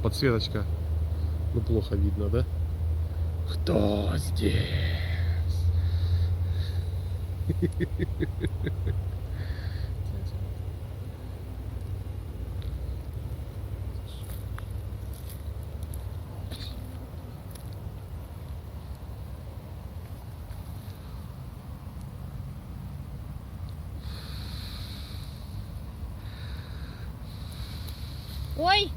подсветочка. Ну, плохо видно, да? Кто здесь? Ой!